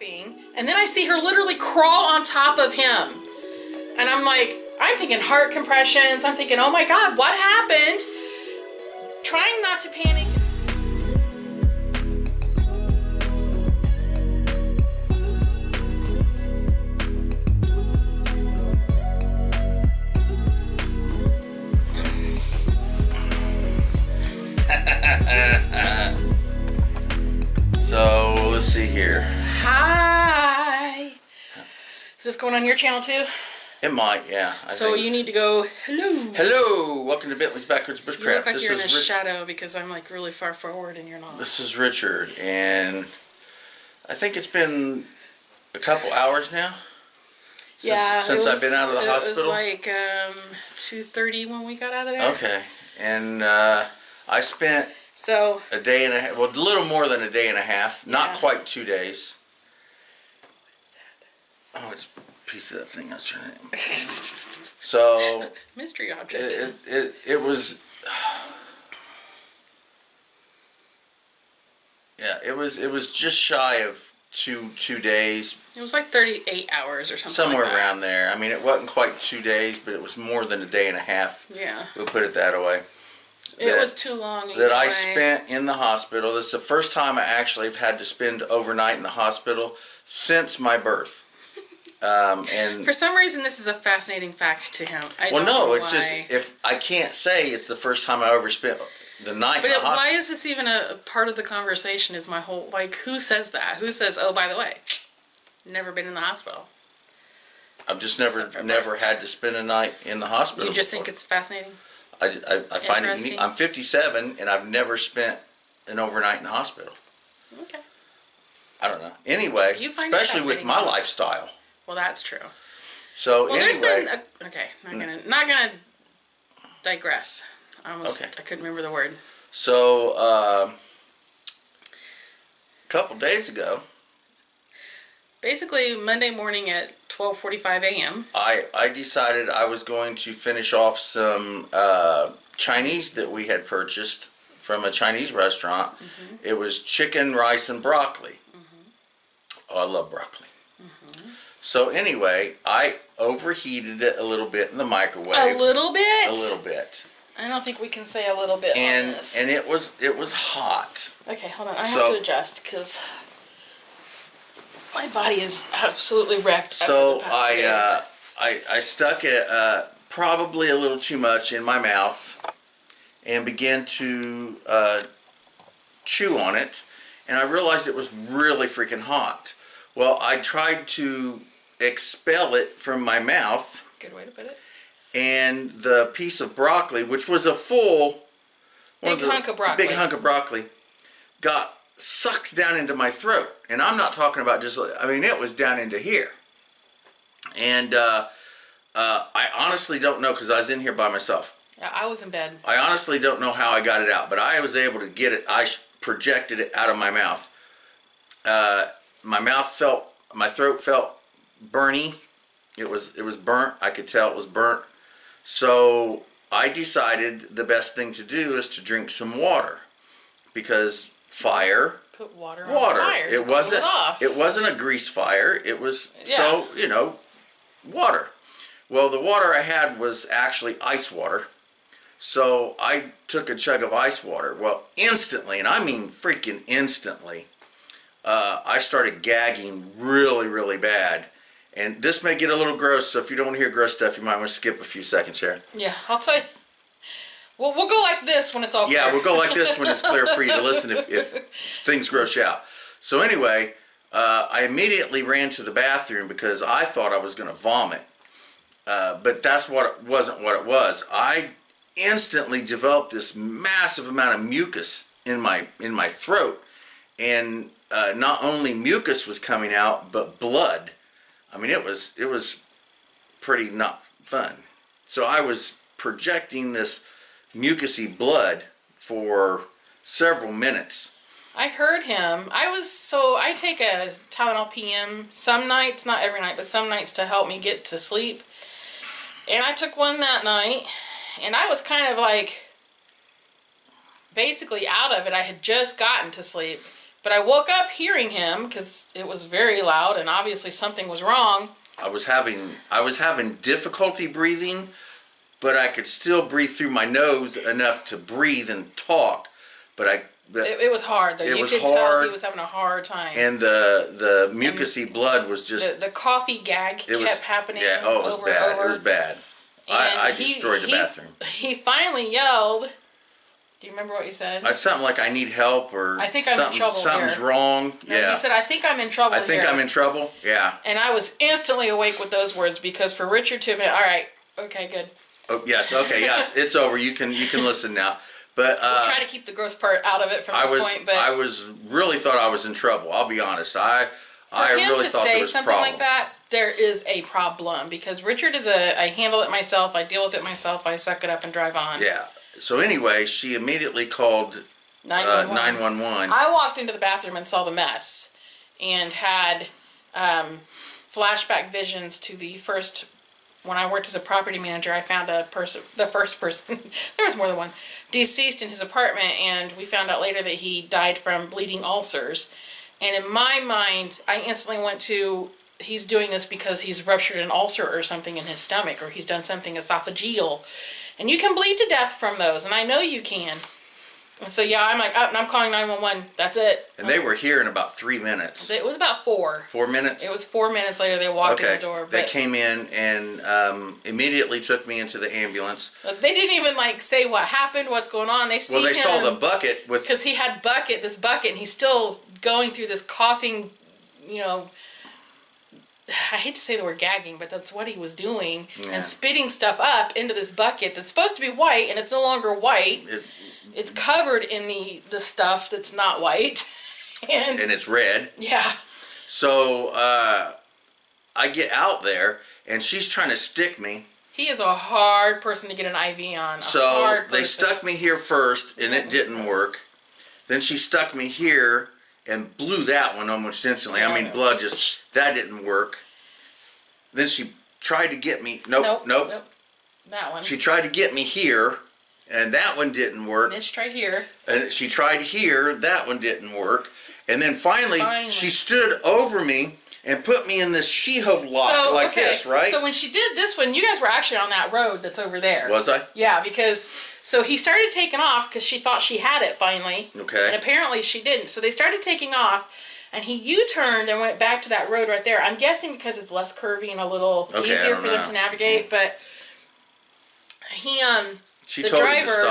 And then I see her literally crawl on top of him. And I'm like, I'm thinking heart compressions. I'm thinking, oh my God, what happened? Trying not to panic. So let's see here. Hi. Is this going on your channel too? It might, yeah. So you need to go, hello. Hello, welcome to Bentley's Backwoods Bushcraft. You look like you're in a shadow because I'm like really far forward and you're not. This is Richard, and I think it's been a couple hours now. Since I've been out of the hospital. It was like 2:30 when we got out of there. Okay, and I spent a day and a half, well, a little more than a day and a half, not quite 2 days. What is that? Oh, it's a piece of that thing I was trying to... So... Mystery object. It was... Yeah, it was just shy of two days. It was like 38 hours or something. Somewhere like that. around there. I mean, it wasn't quite 2 days, but it was more than a day and a half. Yeah. We'll put it that way. It was too long. That I spent in the hospital. This is the first time I actually have had to spend overnight in the hospital since my birth. And for some reason, this is a fascinating fact to him. It's just, if I can't say it's the first time I ever spent the night in the hospital. Why is this even a part of the conversation? Is my whole, like, who says that? Who says, oh, by the way, never been in the hospital? I've just never had to spend a night in the hospital. You just think it's fascinating? I find it unique. I'm 57 and I've never spent an overnight in the hospital. Okay. I don't know. Anyway, especially with my lifestyle. Well, that's true. So anyway, okay, not gonna digress. I couldn't remember the word. So a couple days ago, basically Monday morning at 12:45 a.m. I decided I was going to finish off some Chinese that we had purchased from a Chinese restaurant. Mm-hmm. It was chicken, rice, and broccoli. Mm-hmm. Oh, I love broccoli. Mm-hmm. So anyway, I overheated it a little bit in the microwave. A little bit? A little bit. I don't think we can say a little bit on this. And it was hot. Okay, hold on. I have to adjust because my body is absolutely wrecked. So I stuck it probably a little too much in my mouth and began to chew on it, and I realized it was really freaking hot. Well, I tried to expel it from my mouth. Good way to put it. And the piece of broccoli, which was a full big hunk of broccoli, got sucked down into my throat. And I'm not talking about just, I mean, it was down into here. And I honestly don't know, because I was in here by myself. Yeah, I was in bed. I honestly don't know how I got it out, but I was able to get it. I projected it out of my mouth. My throat felt burny. It was burnt. I could tell it was burnt. So I decided the best thing to do is to drink some water, because fire. Put water on fire. It wasn't a grease fire. It was water. Well, the water I had was actually ice water. So I took a chug of ice water. Well, instantly, and I mean freaking instantly, I started gagging really, really bad. And this may get a little gross, so if you don't want to hear gross stuff, you might want to skip a few seconds here. Yeah, I'll tell you. We'll go like this when it's all clear. Yeah, we'll go like this when it's clear for you to listen if things gross you out. So anyway, I immediately ran to the bathroom because I thought I was going to vomit. But wasn't what it was. I instantly developed this massive amount of mucus in my throat. And not only mucus was coming out, but blood. I mean, it was pretty not fun. So I was projecting this mucousy blood for several minutes. I heard him. I take a Tylenol PM some nights, not every night, but some nights to help me get to sleep. And I took one that night, and I was kind of like basically out of it. I had just gotten to sleep, But I woke up hearing him because it was very loud and obviously something was wrong. I was having difficulty breathing, but I could still breathe through my nose enough to breathe and talk. But it was hard though. You could tell he was having a hard time. And the mucousy blood was just the coffee gag kept happening. Yeah, it was over bad. and over. It was bad. I destroyed the bathroom. He finally yelled. Do you remember what you said? Something like I need help or I think I'm in trouble something's here. wrong. No, yeah. You said I think I'm in trouble. I think here. I'm in trouble. Yeah. And I was instantly awake with those words because for Richard to admit, all right, okay, good. Oh yes, okay, yeah, it's over. You can listen now. But we'll try to keep the gross part out of it from this point. But I was really thought I was in trouble. I'll be honest. I really thought there was a problem. For him to say something like that, there is a problem because Richard is I handle it myself. I deal with it myself. I suck it up and drive on. Yeah. So anyway, she immediately called 911. I walked into the bathroom and saw the mess, and had flashback visions to the first. When I worked as a property manager, I found the first person, there was more than one, deceased in his apartment, and we found out later that he died from bleeding ulcers. And in my mind, I instantly went to, he's doing this because he's ruptured an ulcer or something in his stomach, or he's done something esophageal. And you can bleed to death from those, and I know you can. And so yeah, I'm like, oh, and I'm calling 911. That's it. And they were here in about 3 minutes. It was about 4. 4 minutes? It was 4 minutes later they walked in the door. But they came in and immediately took me into the ambulance. They didn't even say what happened, what's going on. They saw the bucket with, because he had this bucket, and he's still going through this coughing. I hate to say the word gagging, but that's what he was doing, and spitting stuff up into this bucket that's supposed to be white, and it's no longer white. It's covered in the stuff that's not white. and it's red. Yeah. So I get out there, and she's trying to stick me. He is a hard person to get an IV on. So they stuck me here first, and it didn't work. Then she stuck me here and blew that one almost instantly. I mean, blood just, that didn't work. Then she tried to get me, nope. That one. She tried to get me here, and that one didn't work. And she tried here. And she tried here, that one didn't work. And then finally, she stood over me and put me in this she-hope lock this, right? So when she did this one, you guys were actually on that road that's over there. Was I? Yeah, because, so he started taking off because she thought she had it finally. Okay. And apparently she didn't. So they started taking off, and he U-turned and went back to that road right there. I'm guessing because it's less curvy and a little easier for them to navigate, but he, the driver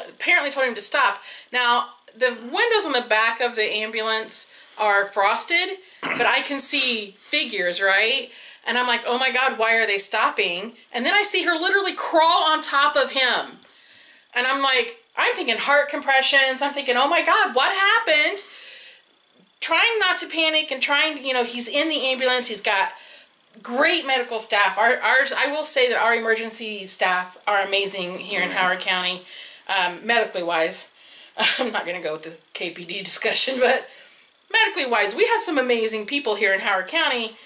apparently told him to stop. Now, the windows on the back of the ambulance are frosted, but I can see figures, right? And I'm like, oh my God, why are they stopping? And then I see her literally crawl on top of him. And I'm like, I'm thinking heart compressions. I'm thinking, oh my God, what happened? Trying not to panic and trying, he's in the ambulance. He's got great medical staff. Ours, I will say that our emergency staff are amazing here in Howard County, medically wise. I'm not going to go with the KPD discussion, but medically wise, we have some amazing people here in Howard County.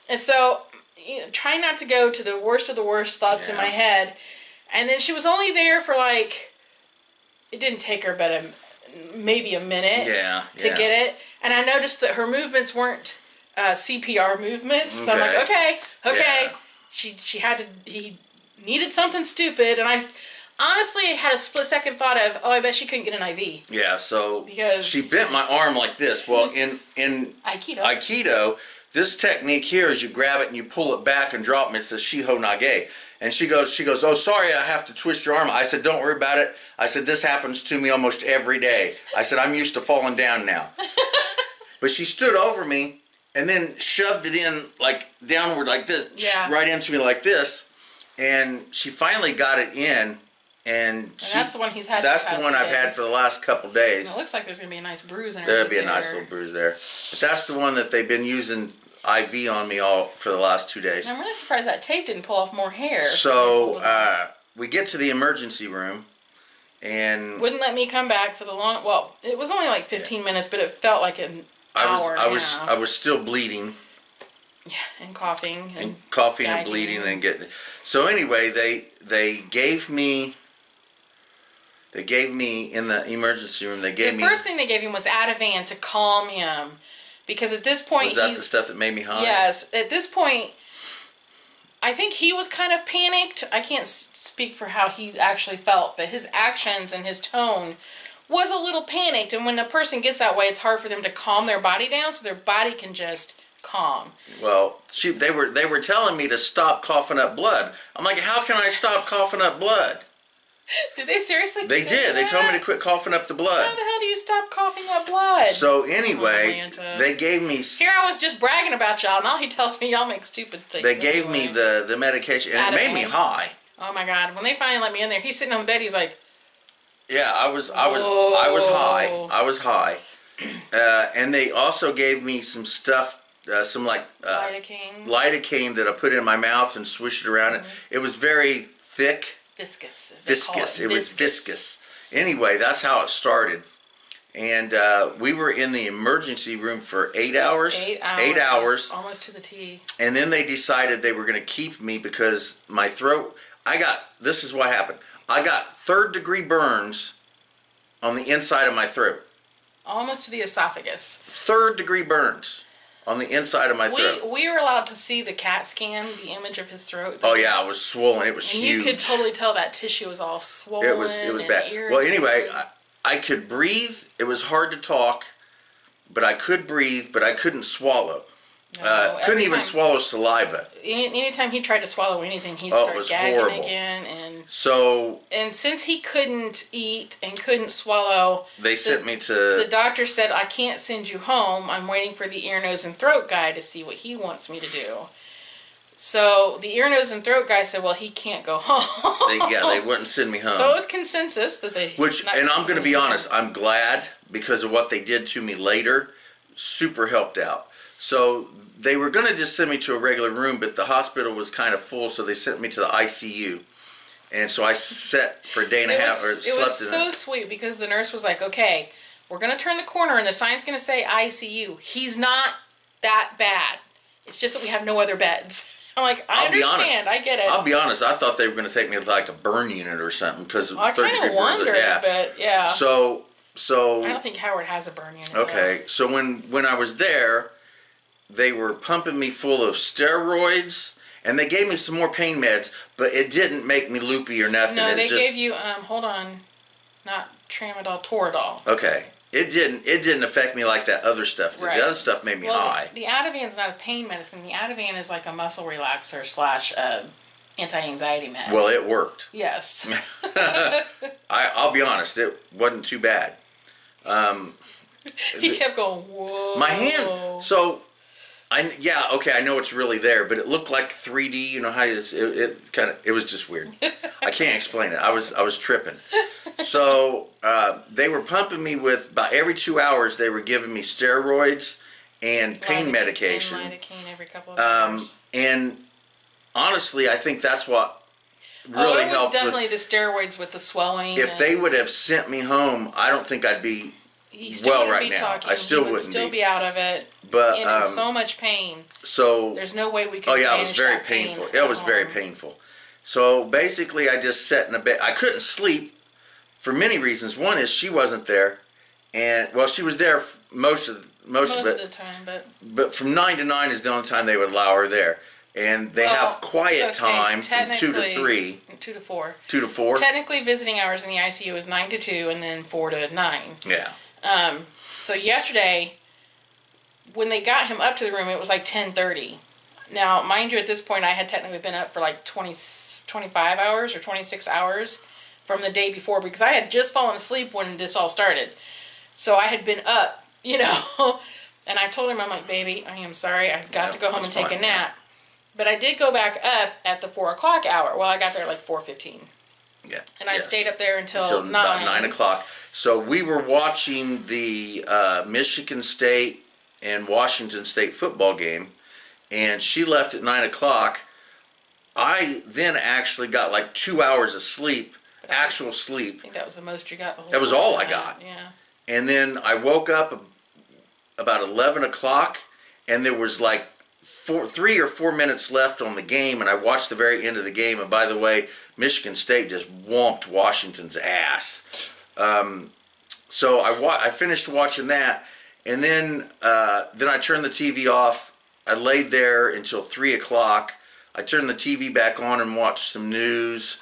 And so, trying not to go to the worst of the worst thoughts in my head. And then she was only there for it didn't take her but maybe a minute to get it. And I noticed that her movements weren't CPR movements. So I'm like, okay. Yeah. He needed something stupid. And I honestly had a split second thought of, oh, I bet she couldn't get an IV. Yeah, so she bent my arm like this. Well, in Aikido, this technique here is you grab it and you pull it back and drop it. It's a shiho nage. And she goes, oh, sorry, I have to twist your arm. I said, don't worry about it. I said, this happens to me almost every day. I said, I'm used to falling down now. But she stood over me and then shoved it in downward like this, right into me like this. And she finally got it in. And that's the one he's had. That's the one I've had for the last couple days. And it looks like there's gonna be a nice bruise in her. There'll be a nice little bruise there. But that's the one that they've been using IV on me all for the last 2 days. And I'm really surprised that tape didn't pull off more hair. So we get to the emergency room, and wouldn't let me come back for the long. Well, it was only 15 minutes, but it felt like an hour. I was still bleeding. Yeah, and coughing. And coughing and bleeding and getting. So anyway, they gave me They gave me, in the emergency room, they gave me... The first thing they gave him was Ativan to calm him. Because at this point, Was that the stuff that made me high? Yes. At this point, I think he was kind of panicked. I can't speak for how he actually felt, but his actions and his tone was a little panicked. And when a person gets that way, it's hard for them to calm their body down so their body can just calm. Well, they were telling me to stop coughing up blood. I'm like, how can I stop coughing up blood? Did they seriously? They did. They told me to quit coughing up the blood. How the hell do you stop coughing up blood? So anyway, they gave me... Here I was just bragging about y'all. Now he tells me y'all make stupid things. They gave me the medication, and it made me high. Oh my God! When they finally let me in there, he's sitting on the bed. He's like, "Yeah, I was high. I was high." And they also gave me some stuff, some like lidocaine that I put in my mouth and swished it around. It was very thick. Viscous. It was viscous. Anyway, that's how it started. And we were in the emergency room for 8 hours. 8 hours. 8 hours. Almost to the T. And then they decided they were going to keep me because my throat... This is what happened. I got 3rd-degree burns on the inside of my throat. Almost to the esophagus. 3rd-degree burns on the inside of my throat. We were allowed to see the CAT scan, the image of his throat. Oh yeah, it was swollen. It was huge. And you could totally tell that tissue was all swollen. It was bad. Irritated. Well, anyway, I could breathe. It was hard to talk, but I could breathe, but I couldn't swallow. Couldn't even swallow saliva. Anytime he tried to swallow anything, he'd start gagging horrible. again. And since he couldn't eat and couldn't swallow, they sent me to... The doctor said, I can't send you home. I'm waiting for the ear, nose, and throat guy to see what he wants me to do. So the ear, nose, and throat guy said, well, he can't go home. They wouldn't send me home. So it was consensus that they... And I'm going to be honest, I'm glad because of what they did to me later. Super helped out. So they were going to just send me to a regular room, but the hospital was kind of full, so they sent me to the ICU. And so I sat for a day and a half. It was so sweet because the nurse was like, okay, we're going to turn the corner and the sign's going to say ICU. He's not that bad. It's just that we have no other beds. I'm like, I understand. I get it. I'll be honest. I thought they were going to take me to like a burn unit or something because I kind of wondered, but yeah. So I don't think Howard has a burn unit. Okay, so when I was there, they were pumping me full of steroids, and they gave me some more pain meds, but it didn't make me loopy or nothing. No, they gave you not tramadol, Toradol. Okay, it didn't affect me like that other stuff did. Right. The other stuff made me high. The Ativan's not a pain medicine. The Ativan is like a muscle relaxer / anti-anxiety med. Well, it worked. Yes. I'll be honest, it wasn't too bad. He kept going, whoa. My hand, so... I know it's really there, but it looked like 3D. You know how it was just weird. I can't explain it. I was tripping. So they were pumping me with about every 2 hours. They were giving me steroids and pain medication. And lidocaine every couple of hours. And honestly, I think that's what really helped. It was definitely the steroids with the swelling. If they would have sent me home, I don't think I'd be right now. I still wouldn't still be out of it. But in so much pain. So there's no way we could. Oh yeah, it was very painful. It was very painful. So basically, I just sat in a bed. I couldn't sleep for many reasons. One is she wasn't there, and she was there most of the time, but from 9 to 9 is the only time they would allow her there, and they have quiet time from 2 to 3. 2 to 4. 2 to 4. Technically, visiting hours in the ICU is 9 to 2, and then 4 to 9. Yeah. So yesterday, when they got him up to the room, it was like 10:30. Now, mind you, at this point, I had technically been up for like 25 hours or 26 hours from the day before because I had just fallen asleep when this all started. So I had been up, and I told him, I'm like, baby, I am sorry. I've got to go home and take a nap. But I did go back up at the 4 o'clock hour. Well, I got there at like 4:15. Yeah. And I stayed up there until 9. About 9 o'clock. So we were watching the Michigan State and Washington State football game, and she left at 9 o'clock. I then actually got like 2 hours of sleep, actual sleep. I think that was the most you got the whole time. That was all I got. Yeah. And then I woke up about 11 o'clock, and there was like 3 or 4 minutes left on the game, and I watched the very end of the game. And by the way, Michigan State just whomped Washington's ass. So I finished watching that, and then I turned the TV off. I laid there until 3 o'clock. I turned the TV back on and watched some news.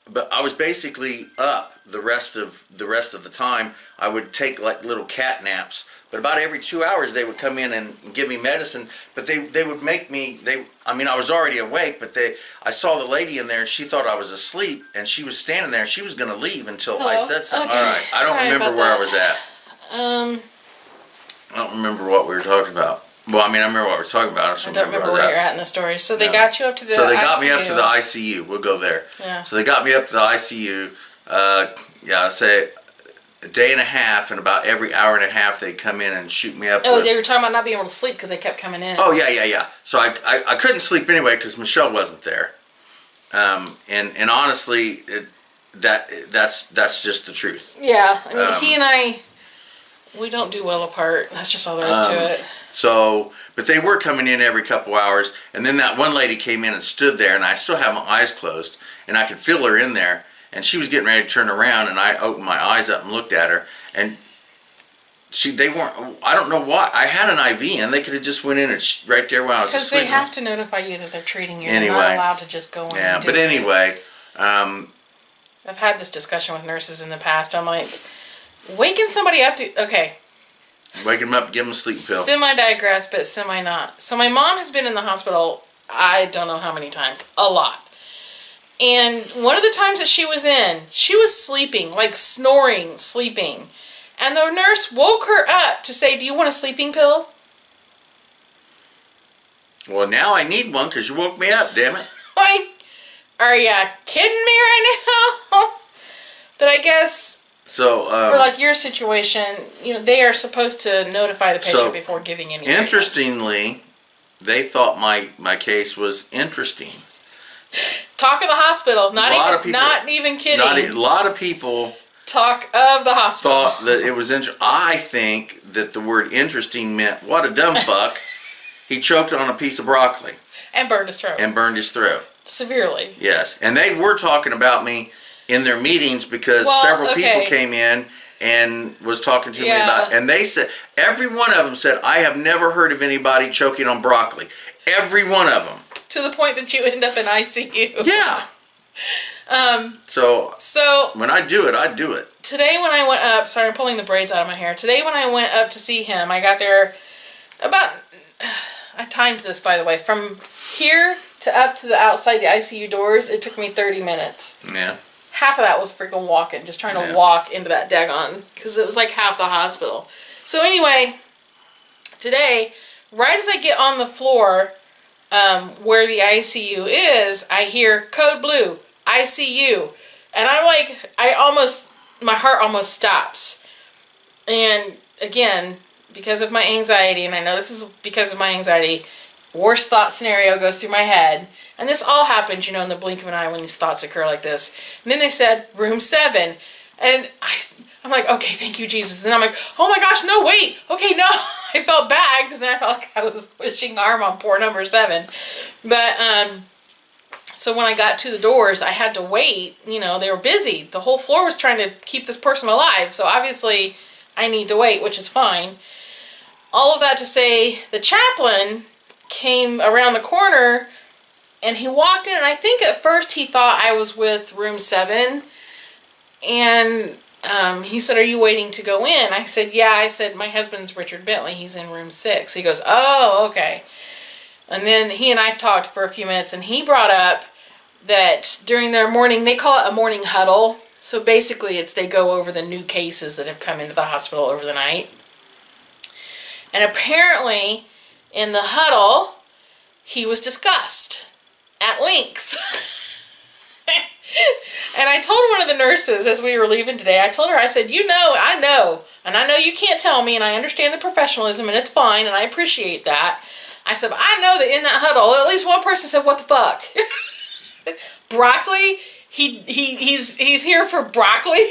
But I was basically up the rest of the time. I would take like little cat naps. But about every 2 hours they would come in and give me medicine. But they would make me, I was already awake, but I saw the lady in there and she thought I was asleep, and she was standing there and she was going to leave until I said something. Okay. All right, I don't remember where I was at. I I don't remember what we were talking about. Well, I remember what we were talking about. I don't remember where you're at in the story. So they got you up to the ICU. So they got me up to the ICU. We'll go there. Yeah. So they got me up to the ICU. I'd say a day and a half, and about every hour and a half they'd come in and shoot me up. Oh, they were talking about not being able to sleep because they kept coming in. Oh, yeah. So I couldn't sleep anyway because Michelle wasn't there. And honestly, that's just the truth. Yeah. He and I, we don't do well apart. That's just all there is to it. So, but they were coming in every couple hours, and then that one lady came in and stood there, and I still have my eyes closed, and I could feel her in there, and she was getting ready to turn around, and I opened my eyes up and looked at her, and they weren't, I don't know why, I had an IV, and they could have just went in and right there when I was asleep. Because they have to notify you that they're treating you. Anyway. They're not allowed to just go in and do but anyway. I've had this discussion with nurses in the past. I'm like, waking somebody up to, okay. Wake them up, give them a sleep pill. Semi-digress, but semi-not. So my mom has been in the hospital, I don't know how many times, a lot. And one of the times that she was in, she was sleeping, like snoring, sleeping. And the nurse woke her up to say, do you want a sleeping pill? Well, now I need one because you woke me up, damn it. Like, are you kidding me right now? But I guess... So, for like your situation, they are supposed to notify the patient before giving any treatments. Interestingly, they thought my case was interesting. Talk of the hospital, not even kidding. A lot of people talk of the hospital thought that it was interesting. I think that the word interesting meant, what a dumb fuck. He choked on a piece of broccoli. And burned his throat. Severely. Yes. And they were talking about me in their meetings because several people came in and was talking to me about it. And they said, every one of them said, I have never heard of anybody choking on broccoli. Every one of them. To the point that you end up in ICU. Yeah. So when I do it, I do it. Today when I went up, sorry, I'm pulling the braids out of my hair. Today when I went up to see him, I got there I timed this, by the way, from here to up to the outside the ICU doors, it took me 30 minutes. Yeah. Half of that was freaking walking, just trying to walk into that daggone, because it was like half the hospital. So anyway, today, right as I get on the floor where the ICU is, I hear code blue, ICU. And I'm like, my heart almost stops. And again, because of my anxiety, and I know this is because of my anxiety, worst thought scenario goes through my head. And this all happens, in the blink of an eye when these thoughts occur like this. And then they said, room 7. And I'm like, okay, thank you, Jesus. And I'm like, oh my gosh, no, wait. Okay, no. I felt bad because then I felt like I was pushing arm on poor number 7. But, so when I got to the doors, I had to wait. They were busy. The whole floor was trying to keep this person alive. So obviously I need to wait, which is fine. All of that to say, the chaplain came around the corner and he walked in, and I think at first he thought I was with room 7. And he said, are you waiting to go in? I said, yeah. I said, my husband's Richard Bentley. He's in room 6. He goes, oh, okay. And then he and I talked for a few minutes, and he brought up that during their morning, they call it a morning huddle. So basically they go over the new cases that have come into the hospital over the night. And apparently in the huddle, he was discussed at length. And I told one of the nurses as we were leaving today, I told her, I said, I know, and I know you can't tell me, and I understand the professionalism, and it's fine, and I appreciate that. I said, but I know that in that huddle, at least one person said, what the fuck? Broccoli? He's here for broccoli?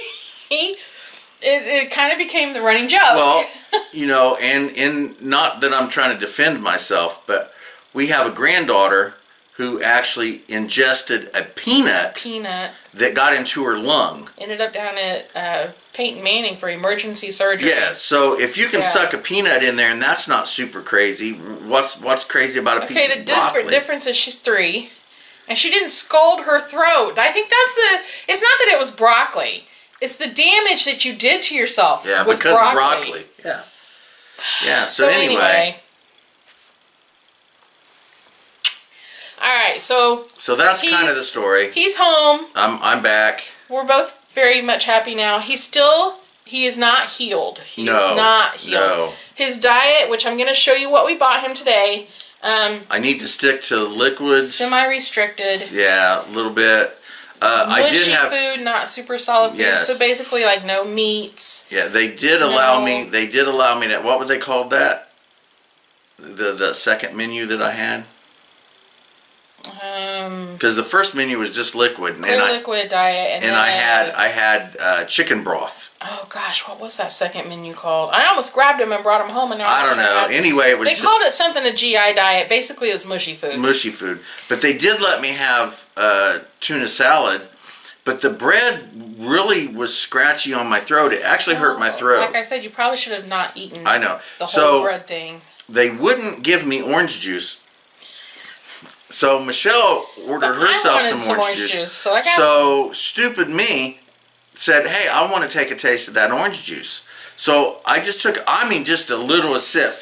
it kind of became the running joke. Well, you know, and not that I'm trying to defend myself, but we have a granddaughter who actually ingested a peanut that got into her lung. Ended up down at Peyton Manning for emergency surgery. Yeah, so if you can suck a peanut in there and that's not super crazy, what's crazy about a peanut? Okay, the difference is she's 3, and she didn't scald her throat. I think it's not that it was broccoli. It's the damage that you did to yourself with because broccoli. of broccoli. Yeah. Yeah, so anyway. Alright, so that's kind of the story. He's home. I'm back. We're both very much happy now. He is not healed. He's not healed. No. His diet, which I'm going to show you what we bought him today. I need to stick to liquids. Semi-restricted. Yeah, a little bit. I did have food, not super solid food. Yes. So basically, like no meats. Yeah, they did allow me. They did allow me that. What would they call that? The second menu that I had. Because the first menu was just liquid, liquid diet, and I had chicken broth. Oh gosh, what was that second menu called? I almost grabbed him and brought him home, and now I don't know. Anyway, it was. They called it something a GI diet. Basically, it was mushy food. Mushy food, but they did let me have tuna salad. But the bread really was scratchy on my throat. It actually hurt my throat. Like I said, you probably should have not eaten. I know the whole bread thing. They wouldn't give me orange juice. So Michelle ordered herself some orange juice. So stupid me said, "Hey, I want to take a taste of that orange juice." So I just took, just a little sip.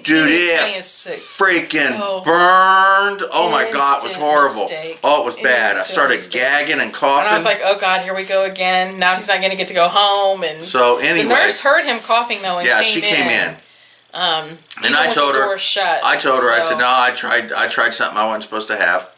Dude, it freaking burned. Oh my God, it was horrible. Oh, it was bad. I started gagging and coughing. And I was like, oh God, here we go again. Now he's not going to get to go home. And so anyway, the nurse heard him coughing though, and she came in. And I told her, I said, no, I tried something I wasn't supposed to have.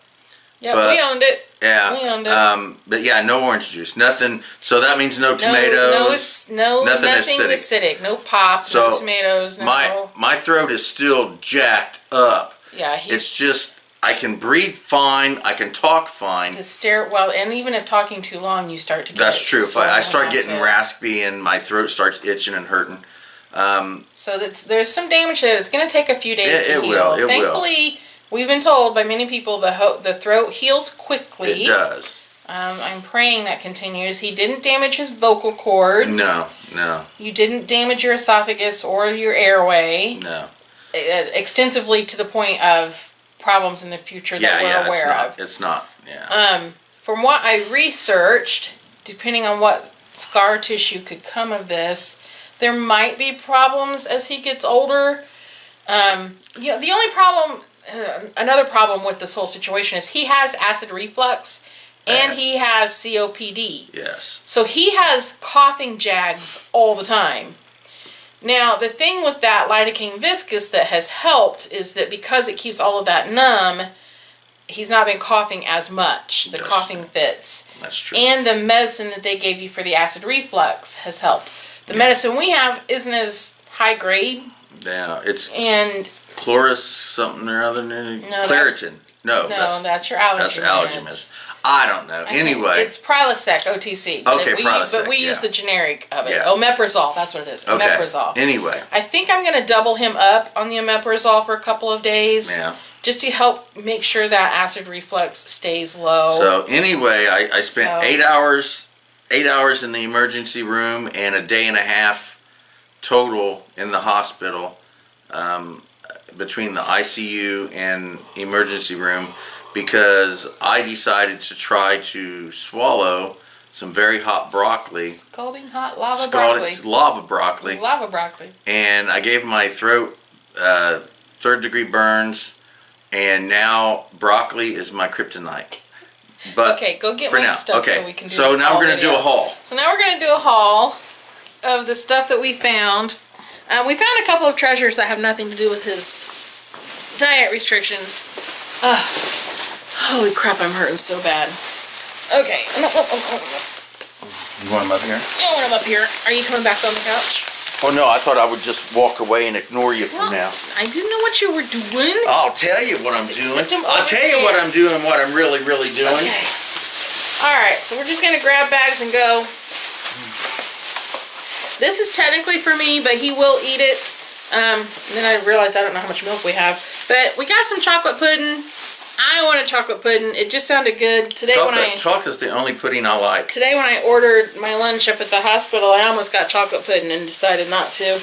Yeah, but we owned it. Yeah. We owned it. But yeah, no orange juice, nothing. So that means no tomatoes. Nothing acidic. No pop, no tomatoes. My throat is still jacked up. Yeah, it's just I can breathe fine. I can talk fine. And even if talking too long, you start to get. That's true. If I start getting raspy and my throat starts itching and hurting. So there's some damage there. It's going to take a few days to heal. Thankfully, we've been told by many people the throat heals quickly. It does. I'm praying that continues. He didn't damage his vocal cords. No. You didn't damage your esophagus or your airway. No. Extensively to the point of problems in the future that we're aware of. It's not. Yeah. From what I researched, depending on what scar tissue could come of this, there might be problems as he gets older. The only problem, another problem with this whole situation is he has acid reflux and he has COPD. Yes. So he has coughing jags all the time. Now, the thing with that lidocaine viscous that has helped is that because it keeps all of that numb, he's not been coughing as much, the coughing fits. That's true. And the medicine that they gave you for the acid reflux has helped. The medicine we have isn't as high grade. Yeah, it's and Chloris something or other. Claritin. That's your allergy. That's allergy medicine. I don't know. Anyway, it's Prilosec OTC. Prilosec. But we use the generic of it. Omeprazole. That's what it is. Okay. Omeprazole. Anyway, I think I'm going to double him up on the omeprazole for a couple of days. Yeah. Just to help make sure that acid reflux stays low. So anyway, I spent 8 hours in the emergency room and a day and a half total in the hospital between the ICU and emergency room because I decided to try to swallow some very hot broccoli. Scalding hot broccoli. Lava broccoli. Lava broccoli. And I gave my throat 3rd-degree burns, and now broccoli is my kryptonite. But okay, go get my stuff so we can do this. So now we're going to do a haul. So now we're going to do a haul of the stuff that we found. We found a couple of treasures that have nothing to do with his diet restrictions. Holy crap, I'm hurting so bad. Okay. You want him up here? Yeah, I want him up here. Are you coming back on the couch? Oh no, I thought I would just walk away and ignore you from now. I didn't know what you were doing. I'll tell you what I'm doing. I'll tell you what I'm doing, what I'm really doing. Okay. Alright, so we're just going to grab bags and go. This is technically for me, but he will eat it. And then I realized I don't know how much milk we have. But we got some chocolate pudding. I wanted chocolate pudding. It just sounded good. Today Chocolate's the only pudding I like. Today when I ordered my lunch up at the hospital, I almost got chocolate pudding and decided not to.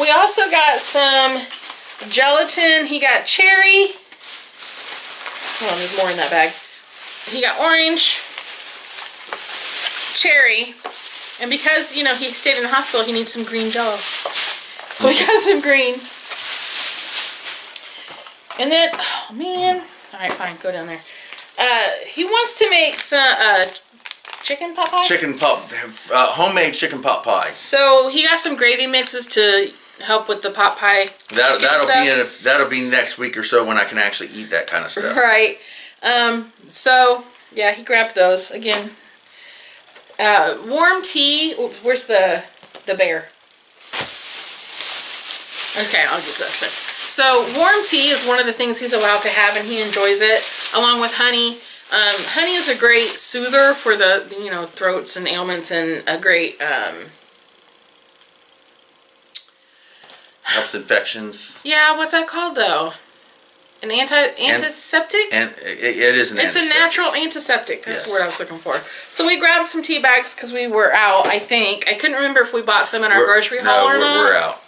We also got some gelatin. He got cherry. Hold on, there's more in that bag. He got orange, cherry, and because, you know, he stayed in the hospital, he needs some green jello. So we got some green. And then, oh man. Alright, fine, go down there. He wants to make some chicken pot pie? Homemade chicken pot pies. So he got some gravy mixes to help with the pot pie. That'll be next week or so when I can actually eat that kind of stuff. Right. So yeah, he grabbed those again. Warm tea. Where's the bear? Okay, I'll get this. So warm tea is one of the things he's allowed to have, and he enjoys it, along with honey. Honey is a great soother for the, you know, throats and ailments, and a great helps infections. Yeah, what's that called though? An antiseptic? And it is an antiseptic. It's a natural antiseptic. That's the word I was looking for. So we grabbed some tea bags because we were out, I think. I couldn't remember if we bought some in our grocery haul or not. No, we're out.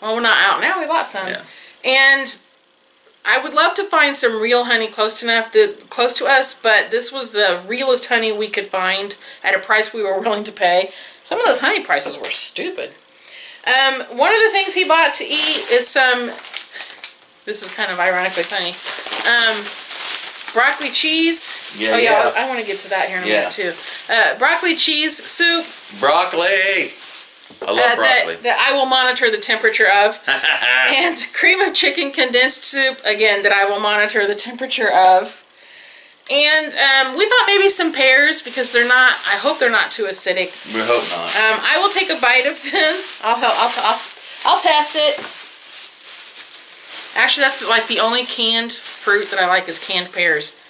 Well, we're not out now. We bought some. Yeah. And I would love to find some real honey close to us, but this was the realest honey we could find at a price we were willing to pay. Some of those honey prices were stupid. One of the things he bought to eat is some, this is kind of ironically funny, broccoli cheese. Yeah, yeah. I want to get to that here in a minute too. Broccoli cheese soup. Broccoli! I love broccoli. That I will monitor the temperature of. And cream of chicken condensed soup, again, that I will monitor the temperature of. And we thought maybe some pears, because they're not, I hope they're not too acidic. We hope not. I will take a bite of them. I'll test it. Actually, that's like the only canned fruit that I like is canned pears.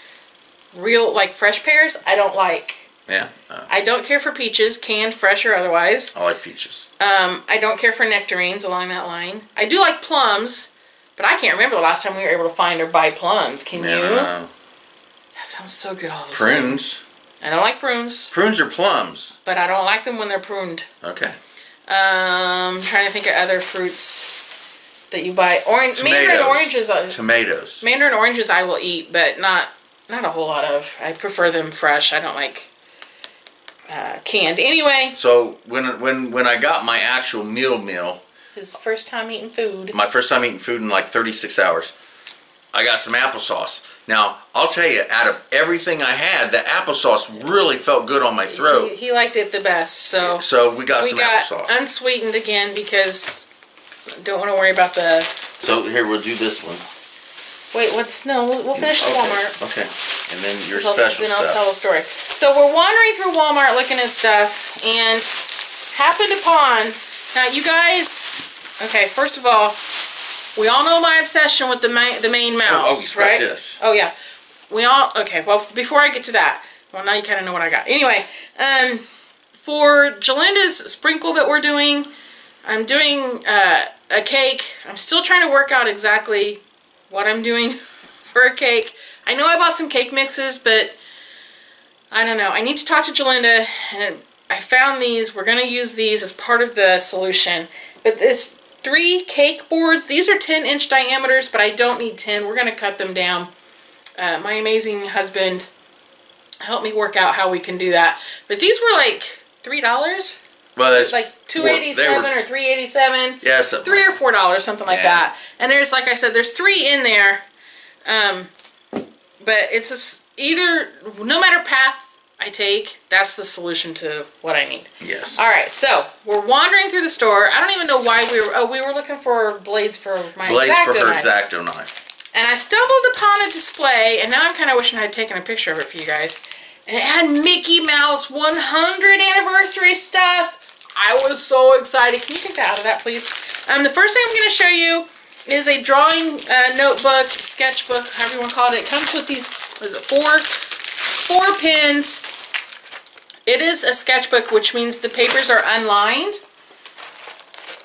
Real, like fresh pears, I don't like. Yeah. I don't care for peaches, canned, fresh, or otherwise. I like peaches. I don't care for nectarines along that line. I do like plums, but I can't remember the last time we were able to find or buy plums. Can you? That sounds so good all of a sudden. Prunes. I don't like prunes. Prunes are plums. But I don't like them when they're pruned. Okay. I'm trying to think of other fruits that you buy. Mandarin oranges. Tomatoes. Mandarin oranges I will eat, but not a whole lot of. I prefer them fresh. I don't like canned. Anyway. So when I got my actual meal. His first time eating food. My first time eating food in like 36 hours. I got some applesauce. Now, I'll tell you, out of everything I had, the applesauce really felt good on my throat. He liked it the best, so we got some applesauce. Unsweetened again because I don't want to worry about the... So here, we'll do this one. Wait, we'll finish the Walmart. Okay, and then your special stuff. Then I'll tell a story. So we're wandering through Walmart looking at stuff and happened upon... Now, you guys... Okay, first of all... We all know my obsession with the main mouse, right? This. Oh, yeah. Okay, well, before I get to that, well, now you kind of know what I got. Anyway, for Jalinda's sprinkle that we're doing, I'm doing a cake. I'm still trying to work out exactly what I'm doing for a cake. I know I bought some cake mixes, but I don't know. I need to talk to Jalinda, and I found these. We're going to use these as part of the solution. But this... 3 cake boards. These are 10-inch diameters, but I don't need 10. We're going to cut them down. My amazing husband helped me work out how we can do that. But these were like $3. Well, that's like $2.87 or $3.87. Yeah, $3 or $4, something like that. And there's, like I said, there's 3 in there. But it's either, no matter path I take, that's the solution to what I need. Yes. All right, so we're wandering through the store. I don't even know why we were looking for blades for my X-Acto knife. And I stumbled upon a display, and now I'm kind of wishing I had taken a picture of it for you guys. And it had Mickey Mouse 100 anniversary stuff. I was so excited. Can you take that out of that, please? The first thing I'm going to show you is a drawing notebook, sketchbook, however you want to call it. It comes with these, what is it, 4 pins. It is a sketchbook, which means the papers are unlined.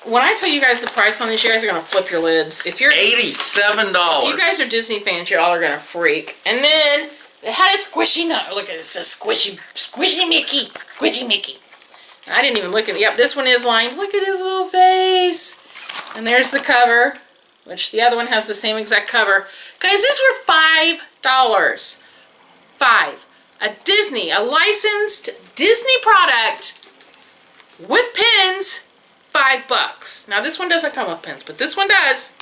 when I tell you guys the price on these, you guys are gonna flip your lids. If you're $87. if you guys are Disney fans, y'all are gonna freak. And then it had a squishy nut. Look at it, it says squishy Mickey, squishy Mickey. I didn't even look at it. Yep, this one is lined. Look at his little face. And there's the cover, which the other one has the same exact cover. Guys, these were $5. A licensed Disney product with pins, $5. Now this one doesn't come with pins, but this one does.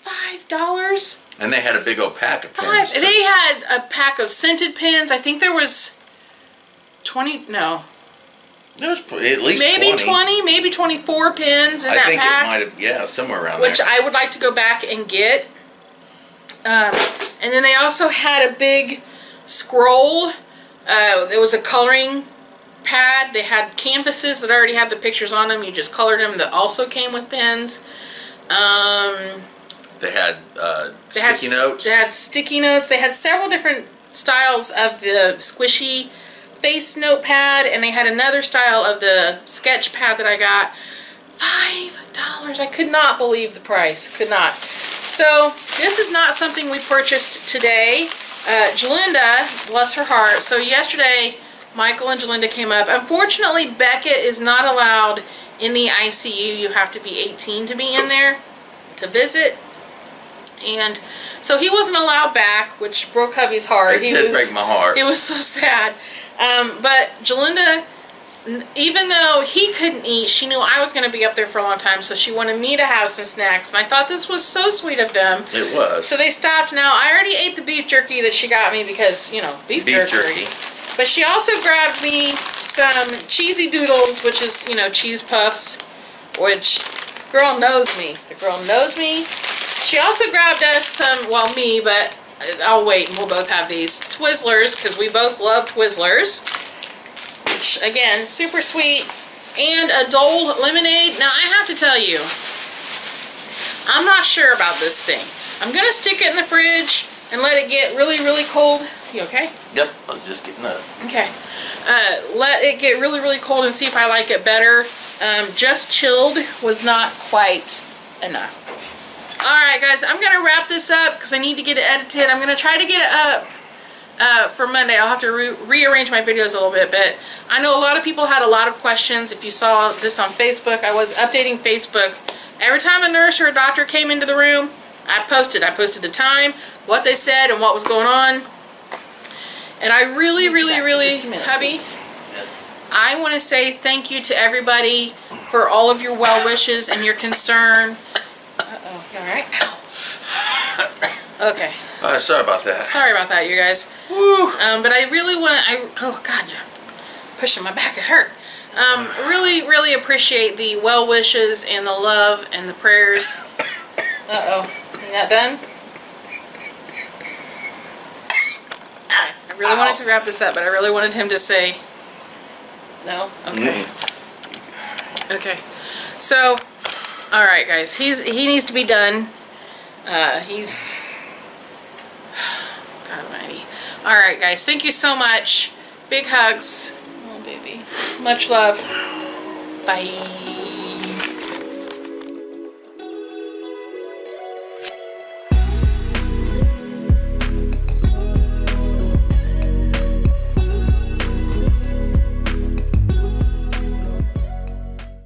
$5. And they had a big old pack of pins. They had a pack of scented pins. I think there was 20. No. There was at least maybe 20, maybe 24 pins in that pack. I think it might have, yeah, somewhere around there. Which I would like to go back and get. And then they also had a big scroll. There was a coloring pad. They had canvases that already had the pictures on them. You just colored them. That also came with pins. They had sticky notes. They had sticky notes. They had several different styles of the squishy face notepad, and they had another style of the sketch pad that I got. $5. I could not believe the price. Could not. So this is not something we purchased today. Jalinda, bless her heart. So yesterday, Michael and Jalinda came up. Unfortunately, Beckett is not allowed in the ICU. You have to be 18 to be in there to visit. And so he wasn't allowed back, which broke hubby's heart. It did break my heart. It was so sad. But Jalinda, even though he couldn't eat, she knew I was going to be up there for a long time, so she wanted me to have some snacks. And I thought this was so sweet of them. It was. So they stopped. Now, I already ate the beef jerky that she got me because, you know, beef jerky. But she also grabbed me some cheesy doodles, which is, you know, cheese puffs, which girl knows me. The girl knows me. She also grabbed us some, well, me, but I'll wait and we'll both have these Twizzlers because we both love Twizzlers, which again, super sweet, and a Dole lemonade. Now I have to tell you, I'm not sure about this thing. I'm gonna stick it in the fridge and let it get really, really cold. You okay? Yep, I was just getting up. Okay. Let it get really, really cold and see if I like it better. Just chilled was not quite enough. Alright guys, I'm going to wrap this up because I need to get it edited. I'm going to try to get it up for Monday. I'll have to rearrange my videos a little bit, but I know a lot of people had a lot of questions. If you saw this on Facebook, I was updating Facebook. Every time a nurse or a doctor came into the room, I posted. I posted the time, what they said, and what was going on. And I really, hubby, I want to say thank you to everybody for all of your well wishes and your concern. Uh-oh, you alright? Okay. Sorry about that. Sorry about that, you guys. Woo. But I really want oh God, pushing my back, it hurt. Really appreciate the well wishes and the love and the prayers. Uh-oh, you not done? Okay. I really wanted to wrap this up, but I really wanted him to say no? Okay. Okay. So, alright guys, he needs to be done. He's God almighty. Alright guys, thank you so much. Big hugs. Oh baby. Much love. Bye.